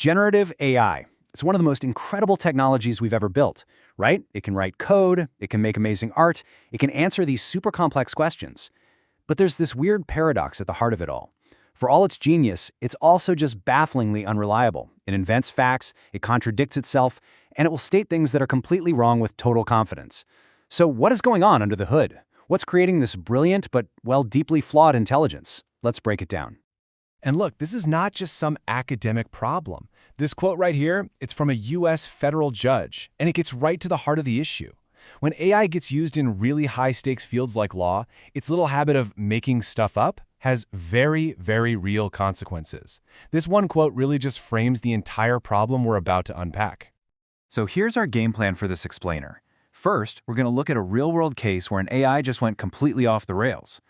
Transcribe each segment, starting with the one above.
Generative AI. It's one of the most incredible technologies we've ever built, right? It can write code, it can make amazing art, it can answer these super complex questions. But there's this weird paradox at the heart of it all. For all its genius, it's also just bafflingly unreliable. It invents facts, it contradicts itself, and it will state things that are completely wrong with total confidence. So what is going on under the hood? What's creating this brilliant but, well, deeply flawed intelligence? Let's break it down. And look, this is not just some academic problem. This quote right here, it's from a US federal judge, and it gets right to the heart of the issue. When AI gets used in really high-stakes fields like law, its little habit of making stuff up has very, very real consequences. This one quote really just frames the entire problem we're about to unpack. So here's our game plan for this explainer. First, we're going to look at a real-world case where an AI just went completely off the rails.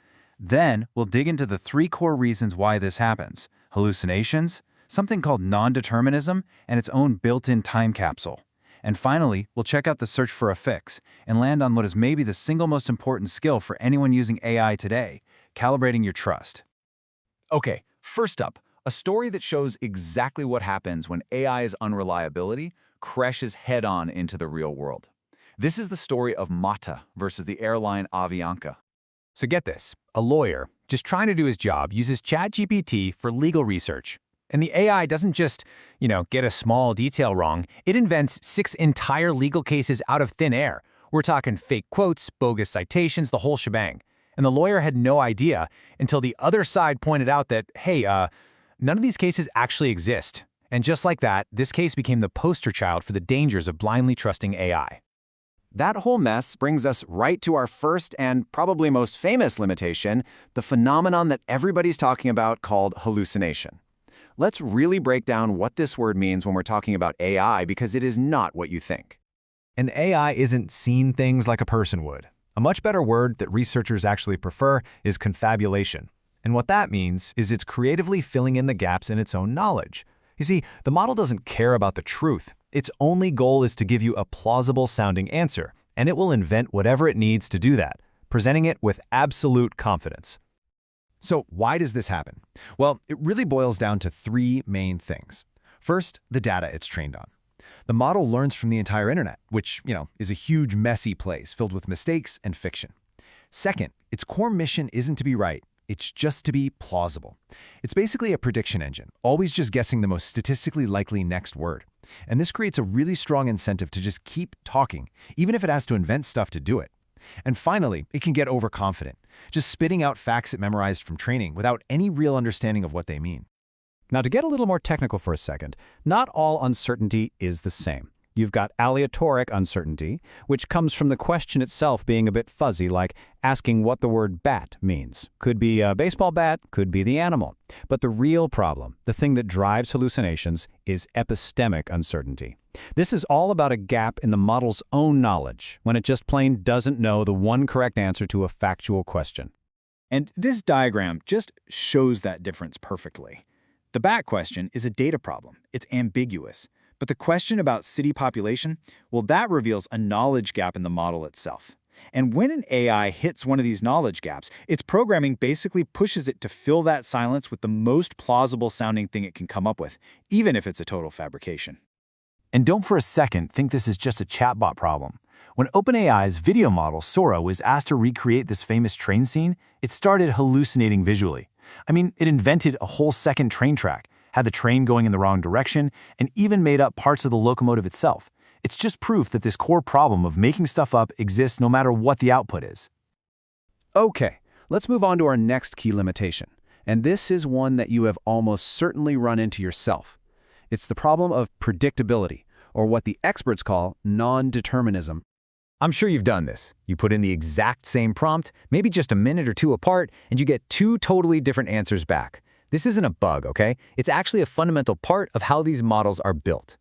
Then, we'll dig into the 3 core reasons why this happens: hallucinations, something called nondeterminism, and its own built-in time capsule. And finally, we'll check out the search for a fix and land on what is maybe the single most important skill for anyone using AI today: calibrating your trust. Okay, first up, a story that shows exactly what happens when AI's unreliability crashes head-on into the real world. This is the story of Mata versus the airline Avianca. So get this, a lawyer, just trying to do his job, uses ChatGPT for legal research. And the AI doesn't just, get a small detail wrong. It invents 6 entire legal cases out of thin air. We're talking fake quotes, bogus citations, the whole shebang. And the lawyer had no idea until the other side pointed out that, hey, none of these cases actually exist. And just like that, this case became the poster child for the dangers of blindly trusting AI. That whole mess brings us right to our first and probably most famous limitation, the phenomenon that everybody's talking about called hallucination. Let's really break down what this word means when we're talking about AI, because it is not what you think. An AI isn't seeing things like a person would. A much better word that researchers actually prefer is confabulation. And what that means is it's creatively filling in the gaps in its own knowledge. You see, the model doesn't care about the truth. Its only goal is to give you a plausible-sounding answer, and it will invent whatever it needs to do that, presenting it with absolute confidence. So why does this happen? Well, it really boils down to 3 main things. First, the data it's trained on. The model learns from the entire internet, which, is a huge, messy place filled with mistakes and fiction. Second, its core mission isn't to be right. It's just to be plausible. It's basically a prediction engine, always just guessing the most statistically likely next word. And this creates a really strong incentive to just keep talking, even if it has to invent stuff to do it. And finally, it can get overconfident, just spitting out facts it memorized from training without any real understanding of what they mean. Now, to get a little more technical for a second, not all uncertainty is the same. You've got Aleatoric uncertainty, which comes from the question itself being a bit fuzzy, like asking what the word bat means. Could be a baseball bat, could be the animal. But the real problem, the thing that drives hallucinations, is epistemic uncertainty. This is all about a gap in the model's own knowledge, when it just plain doesn't know the one correct answer to a factual question. And this diagram just shows that difference perfectly. The bat question is a data problem. It's ambiguous. But the question about city population, well, that reveals a knowledge gap in the model itself. And when an AI hits one of these knowledge gaps, its programming basically pushes it to fill that silence with the most plausible sounding thing it can come up with, even if it's a total fabrication. And don't for a second think this is just a chatbot problem. When OpenAI's video model, Sora, was asked to recreate this famous train scene, it started hallucinating visually. I mean, it invented a whole second train track, had the train going in the wrong direction, and even made up parts of the locomotive itself. It's just proof that this core problem of making stuff up exists no matter what the output is. Okay, let's move on to our next key limitation. And this is one that you have almost certainly run into yourself. It's the problem of predictability, or what the experts call nondeterminism. I'm sure you've done this. You put in the exact same prompt, maybe just a minute or 2 apart, and you get 2 totally different answers back. This isn't a bug, okay? It's actually a fundamental part of how these models are built.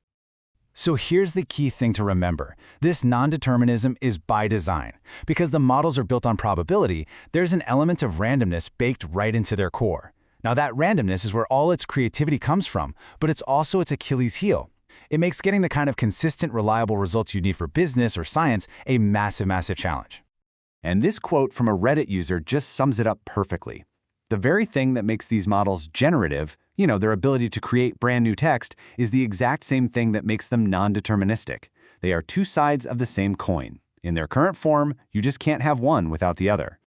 So here's the key thing to remember. This nondeterminism is by design. Because the models are built on probability, there's an element of randomness baked right into their core. Now that randomness is where all its creativity comes from, but it's also its Achilles heel. It makes getting the kind of consistent, reliable results you need for business or science a massive, massive challenge. And this quote from a Reddit user just sums it up perfectly. The very thing that makes these models generative, Their ability to create brand new text is the exact same thing that makes them non-deterministic. They are two sides of the same coin. In their current form, you just can't have one without the other.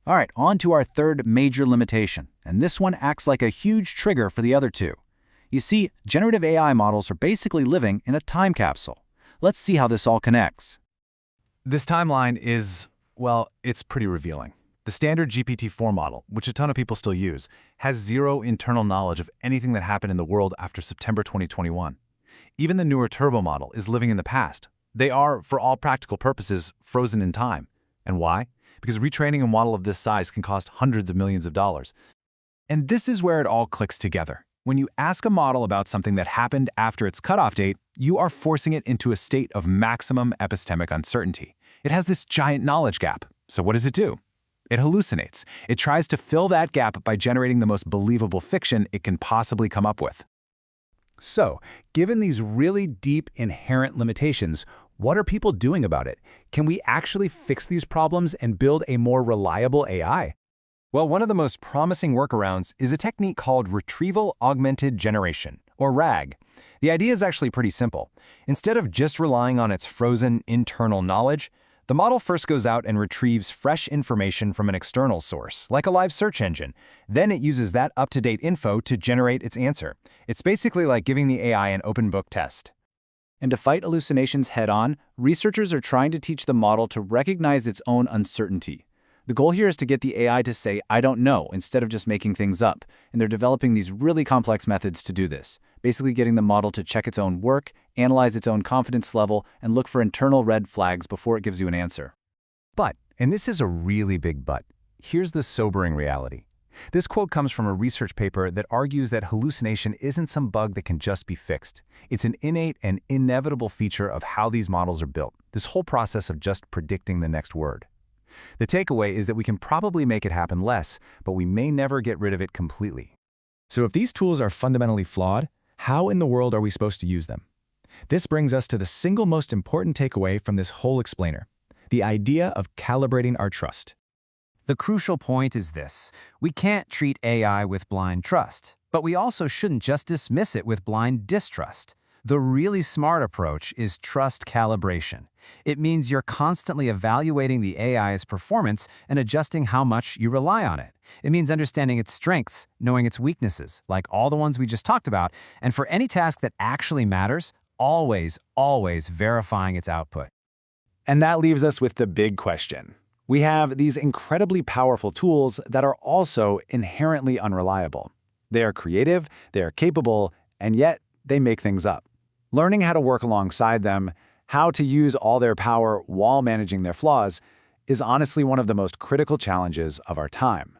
All right, on to our third major limitation, and this one acts like a huge trigger for the other two. You see, generative AI models are basically living in a time capsule. Let's see how this all connects. This timeline is, well, it's pretty revealing. The standard GPT-4 model, which a ton of people still use, has zero internal knowledge of anything that happened in the world after September 2021. Even the newer Turbo model is living in the past. They are, for all practical purposes, frozen in time. And why? Because retraining a model of this size can cost hundreds of millions of dollars. And this is where it all clicks together. When you ask a model about something that happened after its cutoff date, you are forcing it into a state of maximum epistemic uncertainty. It has this giant knowledge gap. So what does it do? It hallucinates. It tries to fill that gap by generating the most believable fiction it can possibly come up with. So, given these really deep inherent limitations, what are people doing about it? Can we actually fix these problems and build a more reliable AI? Well, one of the most promising workarounds is a technique called Retrieval Augmented Generation, or RAG. The idea is actually pretty simple. Instead of just relying on its frozen internal knowledge, the model first goes out and retrieves fresh information from an external source, like a live search engine. Then it uses that up-to-date info to generate its answer. It's basically like giving the AI an open book test. And to fight hallucinations head-on, researchers are trying to teach the model to recognize its own uncertainty. The goal here is to get the AI to say, "I don't know," instead of just making things up. And they're developing these really complex methods to do this, basically getting the model to check its own work, analyze its own confidence level, and look for internal red flags before it gives you an answer. But, and this is a really big but, here's the sobering reality. This quote comes from a research paper that argues that hallucination isn't some bug that can just be fixed. It's an innate and inevitable feature of how these models are built, this whole process of just predicting the next word. The takeaway is that we can probably make it happen less, but we may never get rid of it completely. So if these tools are fundamentally flawed, how in the world are we supposed to use them? This brings us to the single most important takeaway from this whole explainer, the idea of calibrating our trust. The crucial point is this: we can't treat AI with blind trust, but we also shouldn't just dismiss it with blind distrust. The really smart approach is trust calibration. It means you're constantly evaluating the AI's performance and adjusting how much you rely on it. It means understanding its strengths, knowing its weaknesses, like all the ones we just talked about, and for any task that actually matters, always verifying its output. And that leaves us with the big question. We have these incredibly powerful tools that are also inherently unreliable. They are creative, they are capable, and yet they make things up. Learning how to work alongside them, how to use all their power while managing their flaws, is honestly one of the most critical challenges of our time.